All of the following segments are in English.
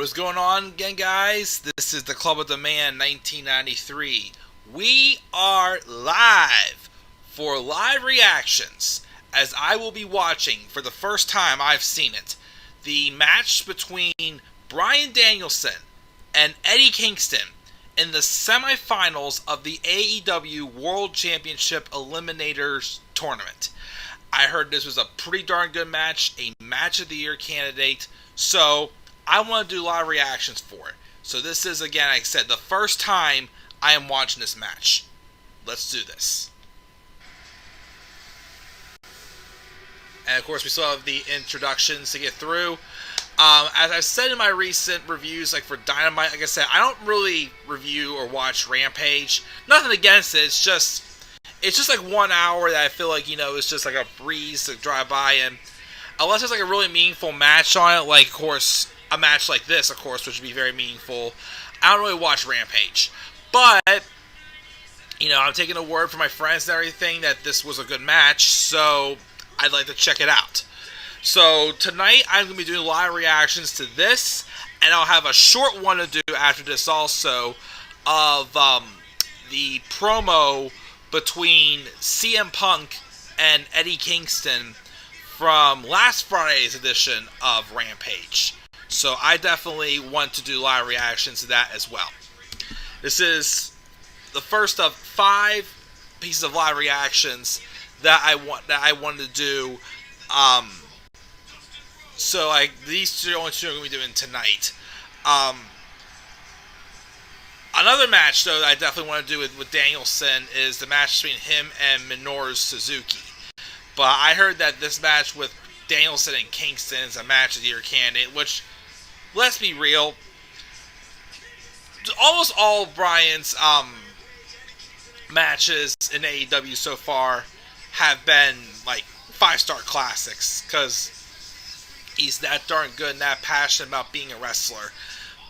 What's going on again, guys? This is the Club of the Man 1993. We are live for live reactions as I will be watching, for the first time I've seen it, the match between Bryan Danielson and Eddie Kingston in the semifinals of the AEW World Championship Eliminator tournament. I heard this was a pretty darn good match, a match of the year candidate, so I want to do live reactions for it. So this is, again, like I said, the first time I am watching this match. Let's do this. And of course, we still have the introductions to get through. As I've said in my recent reviews, like for Dynamite, like I said, I don't really review or watch Rampage. Nothing against it. It's just like 1 hour that I feel like, it's just like a breeze to drive by. And unless there's like a really meaningful match on it, like, of course, a match like this, of course, which would be very meaningful, I don't really watch Rampage. But, I'm taking a word from my friends and everything that this was a good match, so I'd like to check it out. So tonight I'm going to be doing live reactions to this, and I'll have a short one to do after this also of the promo between CM Punk and Eddie Kingston from last Friday's edition of Rampage. So I definitely want to do live reactions to that as well. This is the first of 5 pieces of live reactions that I wanted to do. So like these two are the only two I'm going to be doing tonight. Another match though that I definitely want to do with Danielson is the match between him and Minoru Suzuki. But I heard that this match with Danielson and Kingston is a match of the year candidate, which, let's be real, almost all of Bryan's matches in AEW so far have been like 5-star classics, because he's that darn good and that passionate about being a wrestler.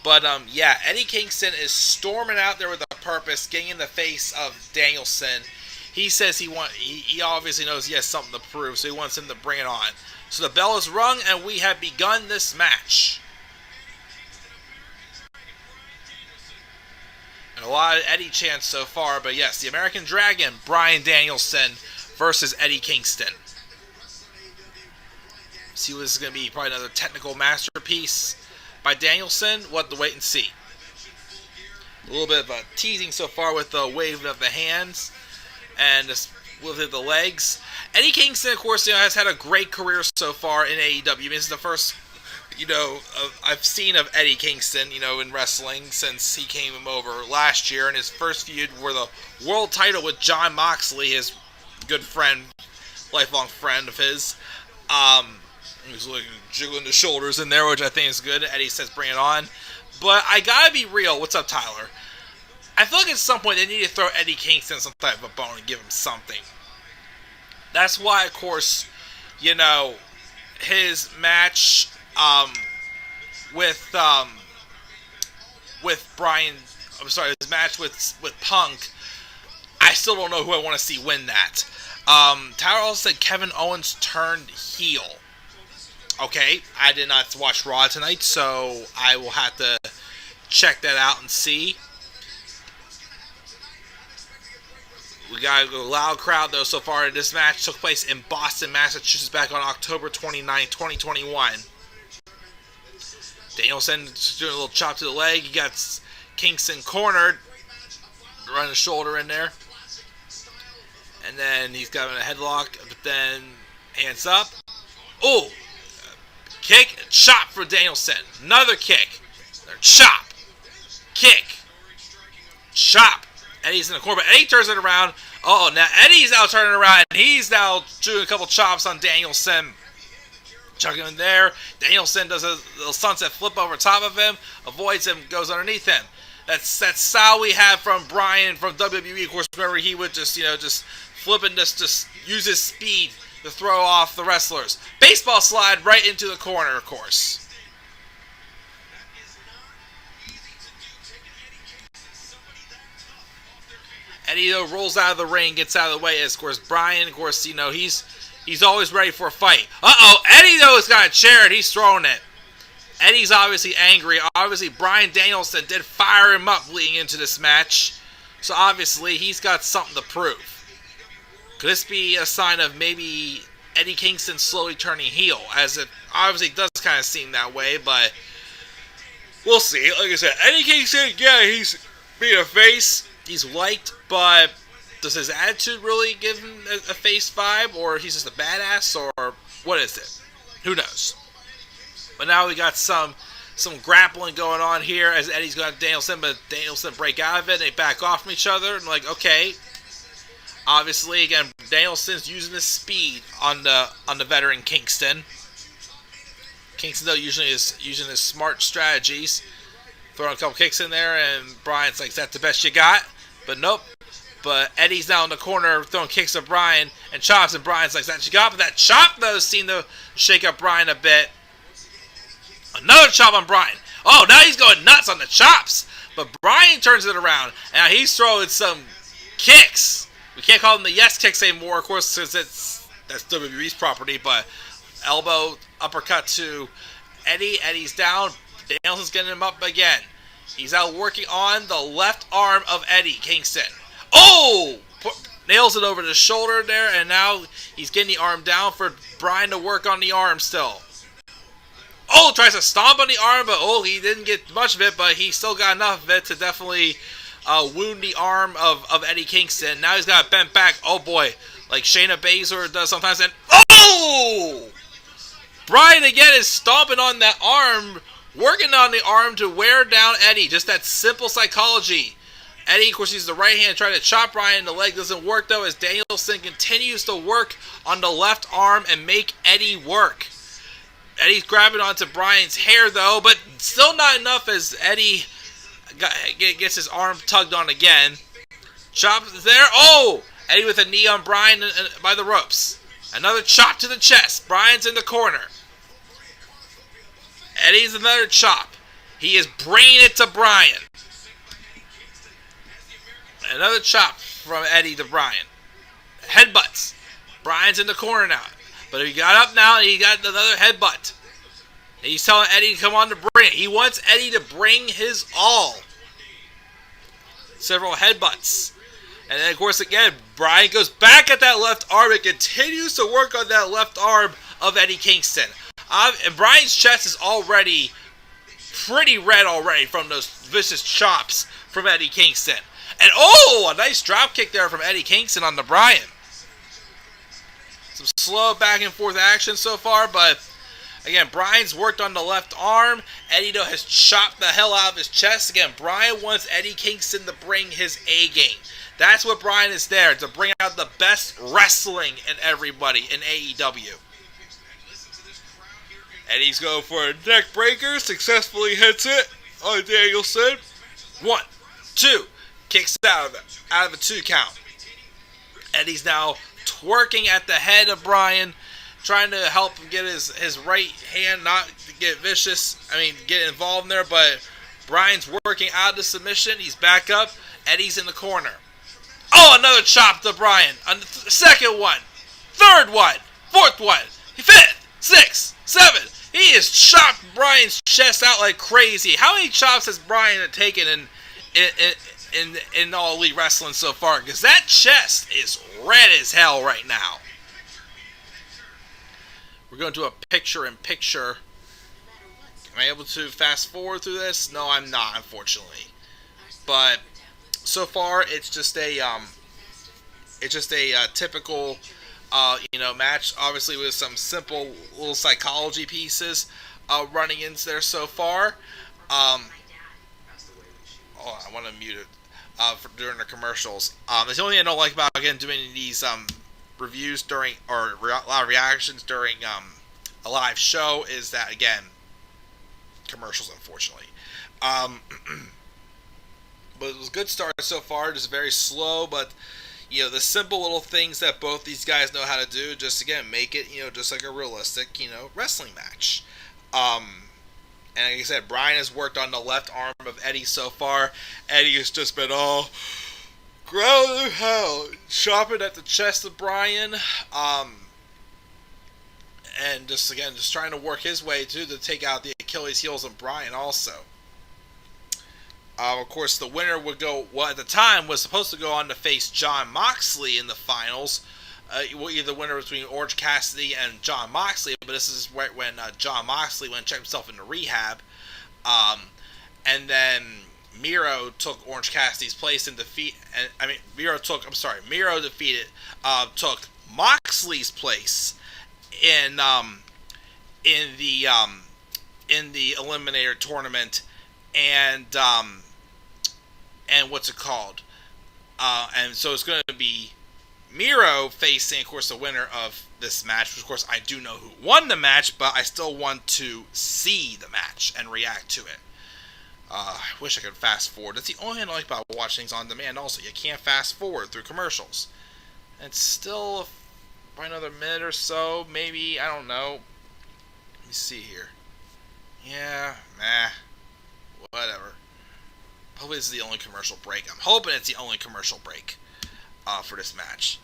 But yeah, Eddie Kingston is storming out there with a purpose, getting in the face of Danielson. He says he obviously knows he has something to prove, so he wants him to bring it on. So the bell is rung, and we have begun this match. And a lot of Eddie chants so far, but yes, the American Dragon, Bryan Danielson versus Eddie Kingston. See what this is going to be. Probably another technical masterpiece by Danielson. We'll have to wait and see. A little bit of a teasing so far with the waving of the hands and just with the legs. Eddie Kingston, of course, has had a great career so far in AEW. I mean, this is the first, I've seen of Eddie Kingston, in wrestling since he came over last year. And his first feud were the world title with Jon Moxley, his good friend, lifelong friend of his. He was like jiggling the shoulders in there, which I think is good. Eddie says, bring it on. But I gotta be real. What's up, Tyler? I feel like at some point they need to throw Eddie Kingston some type of bone and give him something. That's why, of course, his match with Bryan, his match with Punk, I still don't know who I want to see win that. Tyler also said Kevin Owens turned heel. Okay, I did not watch Raw tonight, so I will have to check that out and see. We got a loud crowd, though, so far. This match took place in Boston, Massachusetts, back on October 29, 2021. Danielson doing a little chop to the leg. He got Kingston cornered, running the shoulder in there. And then he's got him in a headlock, but then hands up. Oh! Kick, chop for Danielson. Another kick. Another chop. Kick. Chop. Eddie's in the corner, but Eddie turns it around. Oh, now Eddie's now turning around, and he's now doing a couple chops on Danielson. Chucking him there. Danielson does a little sunset flip over top of him, avoids him, goes underneath him. That's that style we have from Bryan from WWE. Of course, remember he would just flip and just use his speed to throw off the wrestlers. Baseball slide right into the corner, of course. Eddie, though, rolls out of the ring, gets out of the way. As, of course, Bryan, of course, he's always ready for a fight. Uh-oh, Eddie, though, has got a chair, and he's throwing it. Eddie's obviously angry. Obviously, Bryan Danielson did fire him up leading into this match. So obviously, he's got something to prove. Could this be a sign of maybe Eddie Kingston slowly turning heel? As it obviously does kind of seem that way, but we'll see. Like I said, Eddie Kingston, yeah, he's being a face. He's liked, but does his attitude really give him a face vibe? Or he's just a badass? Or what is it? Who knows? But now we got some grappling going on here as Eddie's got Danielson, but Danielson break out of it. They back off from each other. And like, okay. Obviously, again, Danielson's using his speed on the veteran Kingston. Kingston, though, usually is using his smart strategies. Throwing a couple kicks in there, and Bryan's like, is that the best you got? But nope. But Eddie's now in the corner throwing kicks at Bryan and chops, and Bryan's like, is that what you got? But that chop, though, seemed to shake up Bryan a bit. Another chop on Bryan. Oh, now he's going nuts on the chops. But Bryan turns it around, and he's throwing some kicks. We can't call them the yes kicks anymore, of course, because that's WWE's property, but elbow, uppercut to Eddie. Eddie's down. Danielson's getting him up again. He's out working on the left arm of Eddie Kingston. Oh! Nails it over the shoulder there, and now he's getting the arm down for Bryan to work on the arm still. Oh, tries to stomp on the arm, but he didn't get much of it, but he still got enough of it to definitely wound the arm of Eddie Kingston. Now he's got it bent back. Oh boy, like Shayna Baszler does sometimes. And oh! Bryan again is stomping on that arm, working on the arm to wear down Eddie. Just that simple psychology. Eddie, of course, uses the right hand trying to chop Bryan. The leg doesn't work though, as Danielson continues to work on the left arm and make Eddie work. Eddie's grabbing onto Bryan's hair though, but still not enough as Eddie gets his arm tugged on again. Chop there. Oh! Eddie with a knee on Bryan by the ropes. Another chop to the chest. Bryan's in the corner. Eddie's another chop. He is bringing it to Bryan. Another chop from Eddie to Bryan. Headbutts. Bryan's in the corner now. But he got up now and he got another headbutt. And he's telling Eddie to come on to bring it. He wants Eddie to bring his all. Several headbutts. And then, of course, again, Bryan goes back at that left arm and continues to work on that left arm of Eddie Kingston. And Bryan's chest is already pretty red already from those vicious chops from Eddie Kingston. And, a nice drop kick there from Eddie Kingston on the Bryan. Some slow back and forth action so far, but again, Bryan's worked on the left arm. Eddie, though, has chopped the hell out of his chest. Again, Bryan wants Eddie Kingston to bring his A game. That's what Bryan is there, to bring out the best wrestling in everybody in AEW. Eddie's going for a neck breaker, successfully hits it on Danielson. 1, 2, kicks out of a 2 count. Eddie's now twerking at the head of Bryan, trying to help him get his right hand not to get vicious. Get involved in there, but Bryan's working out of the submission. He's back up. Eddie's in the corner. Oh, another chop to Bryan. Second one. Third one. Fourth one. Fifth. Sixth. Seventh. He has chopped Bryan's chest out like crazy. How many chops has Bryan taken in All Elite Wrestling so far? Because that chest is red as hell right now. We're going to do a picture-in-picture. Am I able to fast forward through this? No, I'm not, unfortunately. But so far, it's just a typical, match. Obviously, with some simple little psychology pieces running into there so far. I want to mute it during the commercials. It's the only thing I don't like about doing these reviews during or a lot of reactions during a live show is that again commercials, unfortunately. But it was a good start so far. Just very slow, but the simple little things that both these guys know how to do, just again make it just like a realistic wrestling match. And like I said, Bryan has worked on the left arm of Eddie so far. Eddie has just been all ground to hell, chopping at the chest of Bryan. And just trying to work his way to take out the Achilles heels of Bryan also. Of course, the winner would go, well, at the time, was supposed to go on to face Jon Moxley in the finals. Either the winner between Orange Cassidy and Jon Moxley, but this is right when Jon Moxley went and checked himself into rehab. And then Miro took Orange Cassidy's place in defeat. Miro defeated, took Moxley's place in the Eliminator tournament, and what's it called? And so it's going to be Miro facing, of course, the winner of this match, which, of course, I do know who won the match, but I still want to see the match and react to it. I wish I could fast forward. That's the only thing I like about watching things on demand also. You can't fast forward through commercials. And it's still, by another minute or so, maybe, I don't know. Let me see here. Yeah, whatever. Hopefully this is the only commercial break. I'm hoping it's the only commercial break for this match.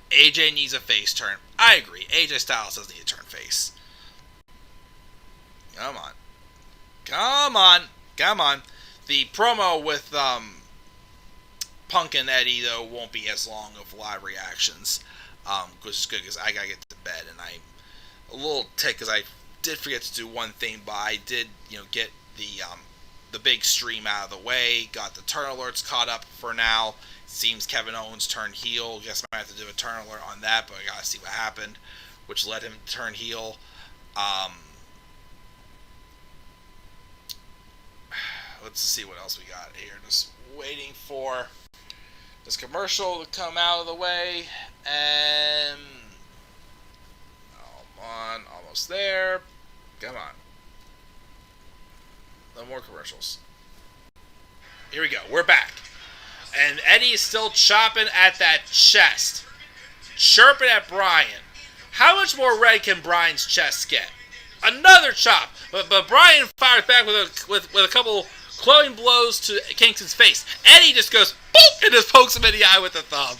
AJ needs a face turn. I agree. AJ Styles doesn't need to turn face. Come on. The promo with Punk and Eddie, though, won't be as long of live reactions. Which is good because I gotta get to bed, and I'm a little ticked because I did forget to do one thing, but I did, get the big stream out of the way. Got the turn alerts caught up for now. Seems Kevin Owens turned heel. Guess I might have to do a turn alert on that, but I gotta see what happened, which led him to turn heel. Let's see what else we got here. Just waiting for this commercial to come out of the way, and almost there. Come on. No more commercials. Here we go. We're back. And Eddie is still chopping at that chest. Chirping at Bryan. How much more red can Bryan's chest get? Another chop. But Bryan fires back with a couple glowing blows to Kingston's face. Eddie just goes, boop, and just pokes him in the eye with the thumb.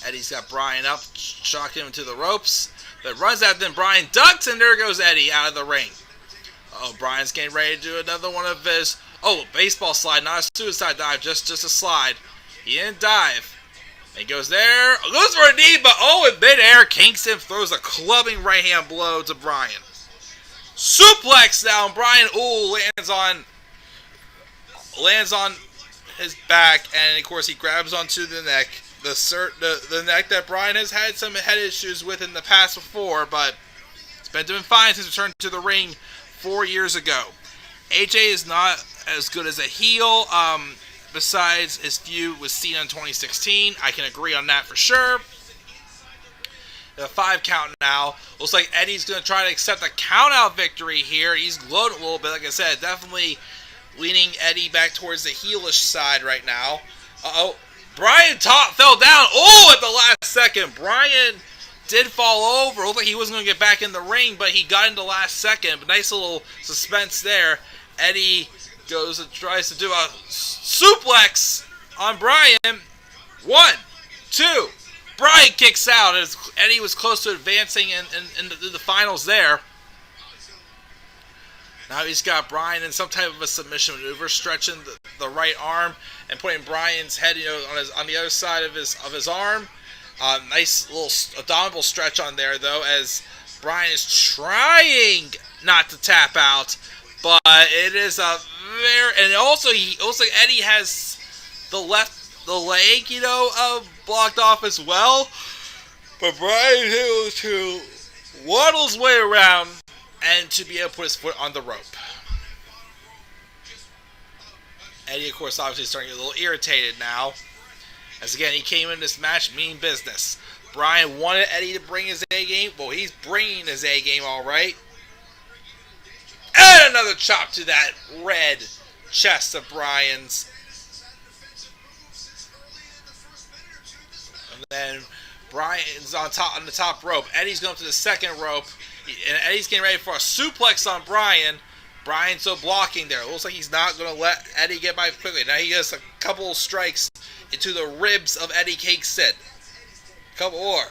Eddie's got Bryan up, shocking him to the ropes. But runs out, then Bryan ducks, and there goes Eddie out of the ring. Bryan's getting ready to do another one of his, baseball slide, not a suicide dive, just a slide. He didn't dive. And he goes there, goes for a knee, but in midair, Kingston throws a clubbing right hand blow to Bryan. Suplex down, Bryan, lands on his back, and of course he grabs onto the neck. The neck that Bryan has had some head issues with in the past before, but it's been doing fine since returning to the ring 4 years ago. AJ is not as good as a heel, besides his feud with Cena in 2016. I can agree on that for sure. The 5 count now. Looks like Eddie's going to try to accept a count-out victory here. He's gloating a little bit, like I said. Definitely leaning Eddie back towards the heelish side right now. Bryan fell down. At the last second. Bryan did fall over. Looked like he wasn't going to get back in the ring, but he got in the last second. But nice little suspense there. Eddie goes and tries to do a suplex on Bryan. 1, 2. Bryan kicks out as Eddie was close to advancing in the finals there. Now he's got Bryan in some type of a submission maneuver, stretching the right arm and putting Bryan's head, on the other side of his arm. Nice little abdominal stretch on there, though, as Bryan is trying not to tap out, but it is a very, and also Eddie has the leg, blocked off as well. But Bryan is able to waddle his way around and to be able to put his foot on the rope. Eddie, of course, obviously starting to get a little irritated now. As again, he came in this match mean business. Bryan wanted Eddie to bring his A game. Well, he's bringing his A game all right. And another chop to that red chest of Bryan's. And then Bryan's on the top rope. Eddie's going up to the second rope. And Eddie's getting ready for a suplex on Bryan. Bryan's still blocking there. It looks like he's not going to let Eddie get by quickly. Now he does a couple strikes into the ribs of Eddie Kingston. Couple more.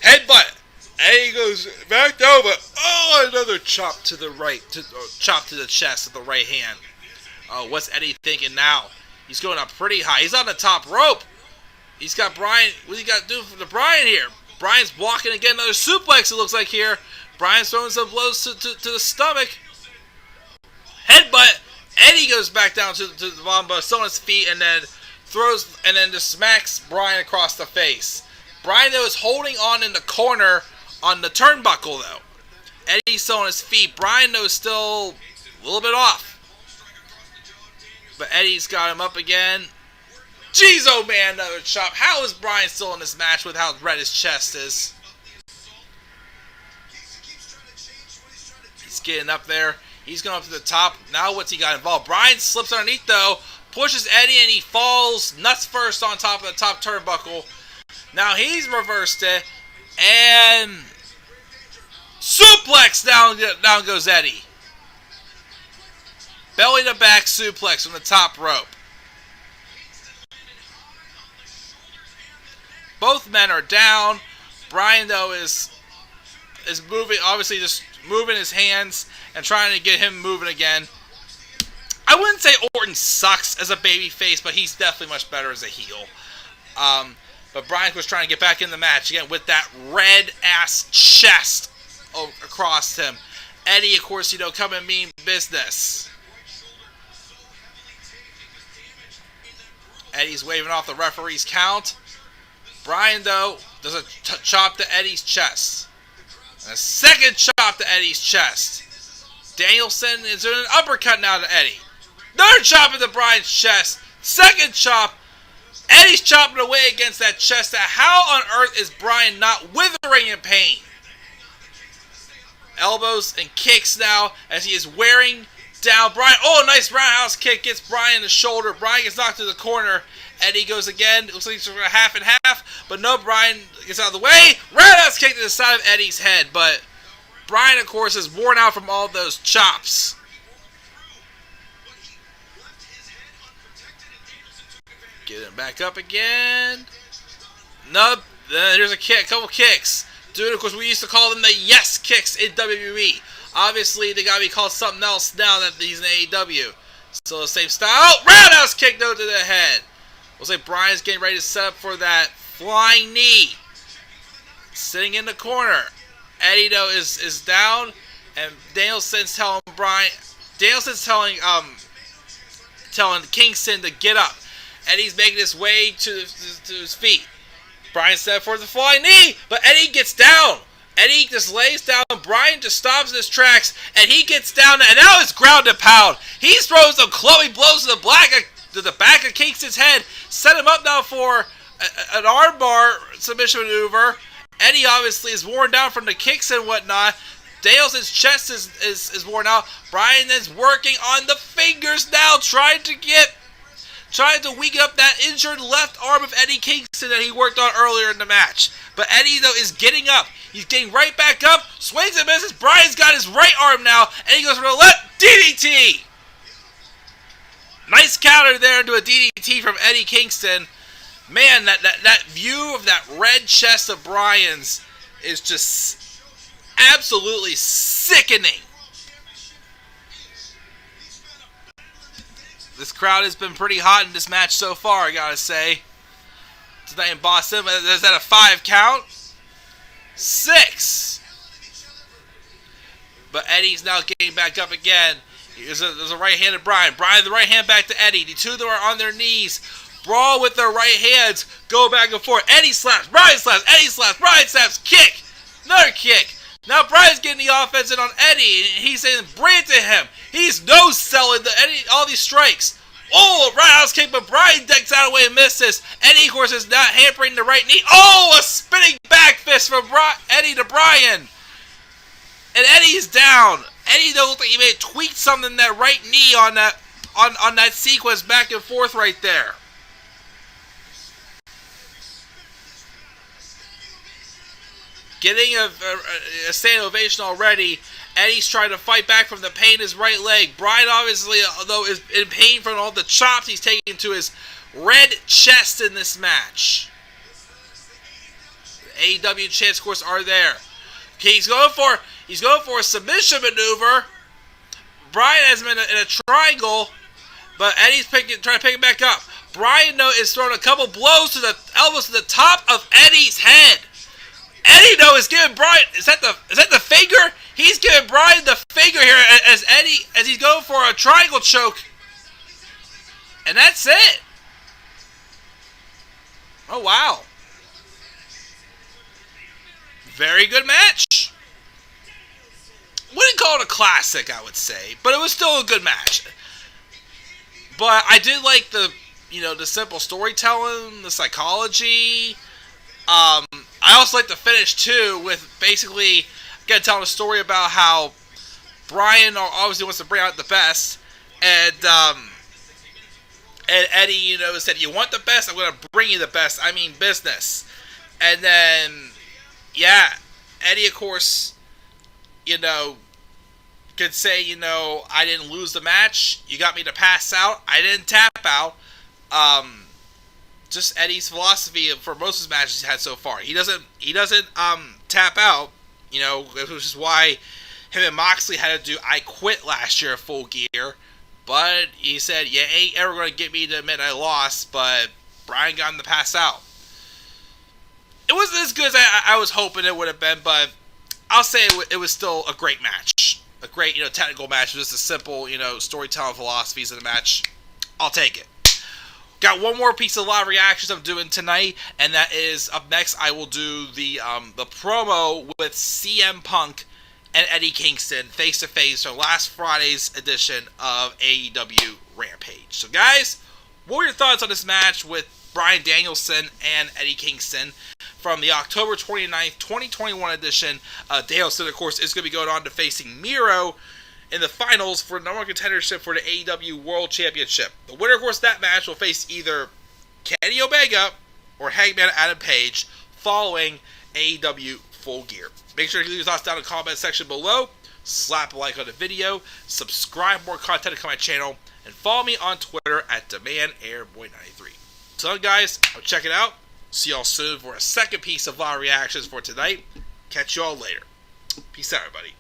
Headbutt. Eddie goes back over. Oh, another chop to the right. Chop to the chest with the right hand. Oh, what's Eddie thinking now? He's going up pretty high. He's on the top rope. He's got Bryan. What do you got to do for the Bryan here? Bryan's blocking again. Another suplex, it looks like here. Bryan's throwing some blows to the stomach. Headbutt. Eddie goes back down to the bottom, but still on his feet, and then just smacks Bryan across the face. Bryan, though, is holding on in the corner on the turnbuckle, though. Eddie's still on his feet. Bryan, though, is still a little bit off. But Eddie's got him up again. Jeez, oh man, another chop. How is Bryan still in this match with how red his chest is? He's getting up there. He's going up to the top. Now what's he got involved? Bryan slips underneath, though. Pushes Eddie, and he falls nuts first on top of the top turnbuckle. Now he's reversed it. And suplex, down goes Eddie. Belly to back suplex from the top rope. Both men are down. Bryan, though, is moving, obviously just moving his hands and trying to get him moving again. I wouldn't say Orton sucks as a babyface, but he's definitely much better as a heel. But Bryan was trying to get back in the match again with that red-ass chest across him. Eddie, of course, coming mean business. Eddie's waving off the referee's count. Bryan, though, does a chop to Eddie's chest. And a second chop to Eddie's chest. Danielson is doing an uppercut now to Eddie. Another chop into Bryan's chest. Second chop. Eddie's chopping away against that chest. How on earth is Bryan not withering in pain? Elbows and kicks now as he is wearing down Bryan. Oh, nice roundhouse kick gets Bryan in the shoulder. Bryan gets knocked to the corner. Eddie goes again. It looks like he's half and half. But no, Bryan gets out of the way. Roundhouse kick to the side of Eddie's head. But Bryan, of course, is worn out from all those chops. Get him back up again. No, there's a kick, couple kicks. Dude, of course, we used to call them the yes kicks in WWE. Obviously, they gotta be called something else now that he's in AEW. Still the same style. Oh, roundhouse kick though to the head. Looks like Bryan's getting ready to set up for that flying knee. Sitting in the corner. Eddie though is down, and Danielson's telling telling Kingston to get up. Eddie's making his way to his feet. Bryan set for the flying knee, but Eddie gets down. Eddie just lays down. Bryan just stops in his tracks, and he gets down, and now it's ground and pound. He throws some clubbing blows to the back of Kingston's head. Set him up now for an armbar submission maneuver. Eddie obviously is worn down from the kicks and whatnot. Danielson's chest is worn out. Bryan is working on the fingers now, trying to weaken up that injured left arm of Eddie Kingston that he worked on earlier in the match. But Eddie, though, is getting up. He's getting right back up. Swings and misses. Bryan's got his right arm now, and he goes for the left DDT. Nice counter there into a DDT from Eddie Kingston. Man, that view of that red chest of Bryan's is just absolutely sickening. This crowd has been pretty hot in this match so far, I gotta say. Tonight in Boston, is that a 5 count? 6. But Eddie's now getting back up again. There's a right-handed Bryan. Bryan, the right hand back to Eddie. The two of them are on their knees. Brawl with their right hands. Go back and forth. Eddie slaps. Bryan slaps. Eddie slaps. Bryan slaps. Kick. Another kick. Now Bryan's getting the offense in on Eddie, and he's saying, bring it to him. He's no-selling all these strikes. Oh, a roundhouse kick, but Bryan decks out of the way and misses. Eddie, of course, is not hampering the right knee. Oh, a spinning back fist from Eddie to Bryan. And Eddie's down. Eddie, though, looks like he may have tweaked something in that right knee on that sequence back and forth right there. Getting a standing ovation already. Eddie's trying to fight back from the pain in his right leg. Bryan, obviously, though, is in pain from all the chops he's taking to his red chest in this match. The AEW champs, of course, are there. Okay, he's going for a submission maneuver. Bryan has him in a triangle, but Eddie's trying to pick it back up. Bryan is throwing a couple blows to the elbows to the top of Eddie's head. Eddie is giving Bryan. Is that the finger? He's giving Bryan the finger here as he's going for a triangle choke. And that's it. Oh wow. Very good match. Wouldn't call it a classic, I would say, but it was still a good match. But I did like the simple storytelling, the psychology. I also like the finish too, with basically again telling a story about how Bryan obviously wants to bring out the best, and Eddie, said, "You want the best? I'm going to bring you the best. I mean business." And then, yeah, Eddie, of course, could say, I didn't lose the match. You got me to pass out. I didn't tap out. Just Eddie's philosophy for most of his matches he's had so far. He doesn't tap out, which is why him and Moxley had to do I Quit last year at Full Gear. But he said, you ain't ever going to get me to admit I lost, but Bryan got him to pass out. It wasn't as good as I was hoping it would have been, but I'll say it was still a great match. A great, technical match. Just a simple, storytelling philosophies in the match. I'll take it. Got one more piece of live reactions I'm doing tonight, and that is up next. I will do the promo with CM Punk and Eddie Kingston face to face from last Friday's edition of AEW Rampage. So, guys, what were your thoughts on this match with Bryan Danielson and Eddie Kingston from the October 29th, 2021 edition? Danielson, of course, is going to be going on to facing Miro in the finals for number one contendership for the AEW World Championship. The winner, of course, of that match will face either Kenny Omega or Hangman Adam Page following AEW Full Gear. Make sure to leave your thoughts down in the comment section below. Slap a like on the video. Subscribe for more content to my channel. And follow me on Twitter at DemandAirboy93. So, guys, I'll check it out. See y'all soon for a second piece of live reactions for tonight. Catch y'all later. Peace out, everybody.